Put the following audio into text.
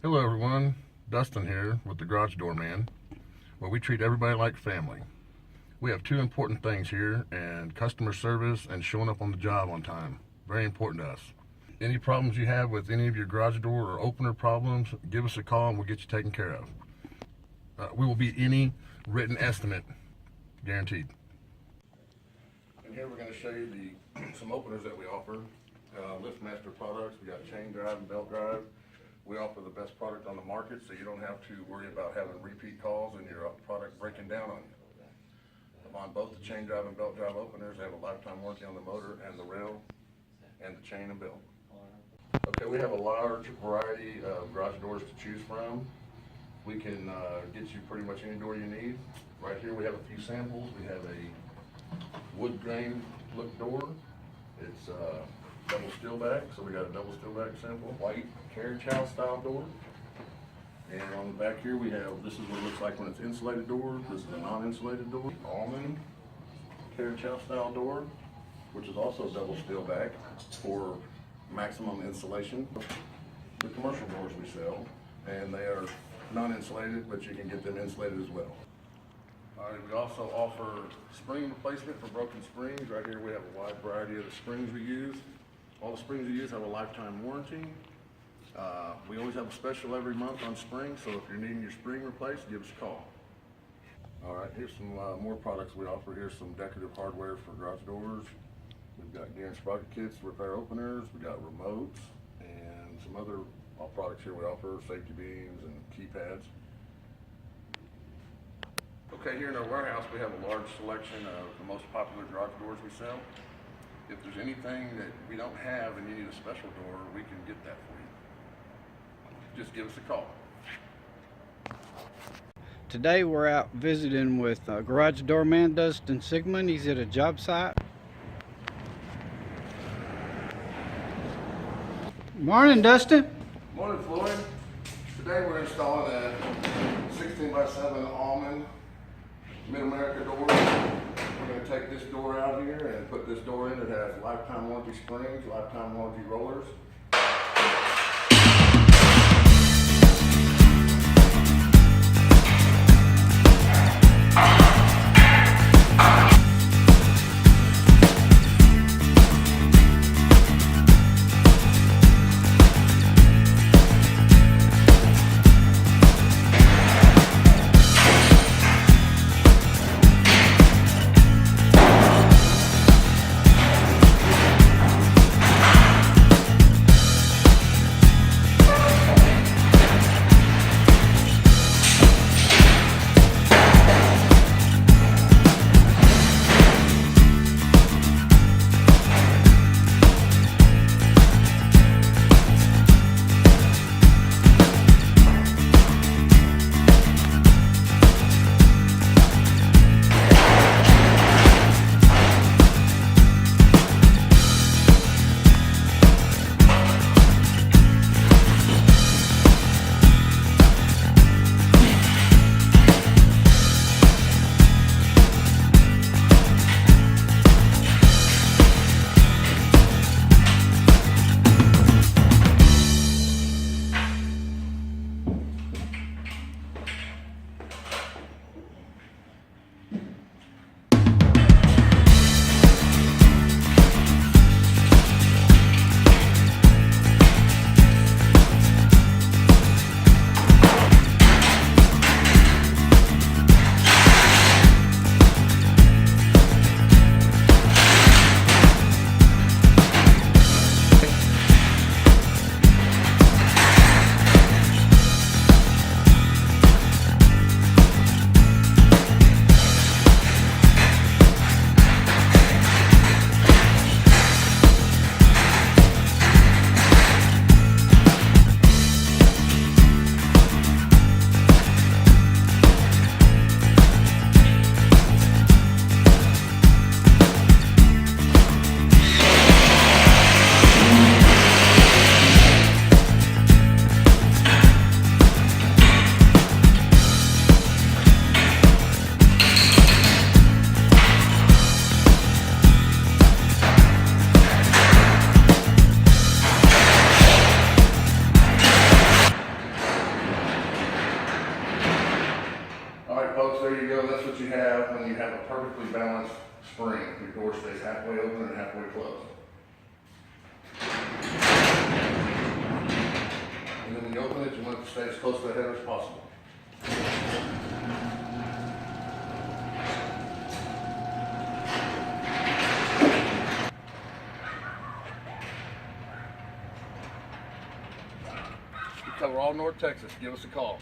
Hello everyone, Dustin here with the Garage Door Man, where we treat everybody like family. We have two important things here, and customer service and showing up on the job on time. Very important to us. Any problems you have with any of your garage door or opener problems, give us a call and we'll get you taken care of. We will beat any written estimate, guaranteed. And here we're going to show you some openers that we offer. LiftMaster products. We got chain drive and belt drive. We offer the best product on the market, so you don't have to worry about having repeat calls and your product breaking down on you. On both the chain drive and belt drive openers, they have a lifetime warranty on the motor and the rail and the chain and belt. Okay, we have a large variety of garage doors to choose from. We can get you pretty much any door you need. Right here we have a few samples. We have a wood grain look door. It's double steel back, so we got a double steel back sample. White carriage house style door. And on the back here we have, this is what it looks like when it's insulated door. This is a non-insulated door. Almond carriage house style door, which is also double steel back for maximum insulation. The commercial doors we sell, and they are non-insulated, but you can get them insulated as well. All right, we also offer spring replacement for broken springs. Right here we have a wide variety of the springs we use. All the springs we use have a lifetime warranty. We always have a special every month on springs, so if you're needing your spring replaced, give us a call. All right, here's some more products we offer. Here's some decorative hardware for garage doors. We've got gear and sprocket kits to repair openers. We got remotes and some other products here we offer, safety beams and keypads. Okay, here in our warehouse we have a large selection of the most popular garage doors we sell. If there's anything that we don't have and you need a special door, we can get that for you. Just give us a call. Today we're out visiting with garage doorman Dustin Sigmund. He's at a job site. Morning, Dustin. Morning, Floyd. Today we're installing a 16x7 Almond Mid-America door. We're going to take this door out here and put this door in. It has lifetime warranty springs, lifetime warranty rollers. a perfectly balanced spring. Your door stays halfway open and halfway closed. And then when you open it, you want it to stay as close to the header as possible. We cover all North Texas. Give us a call.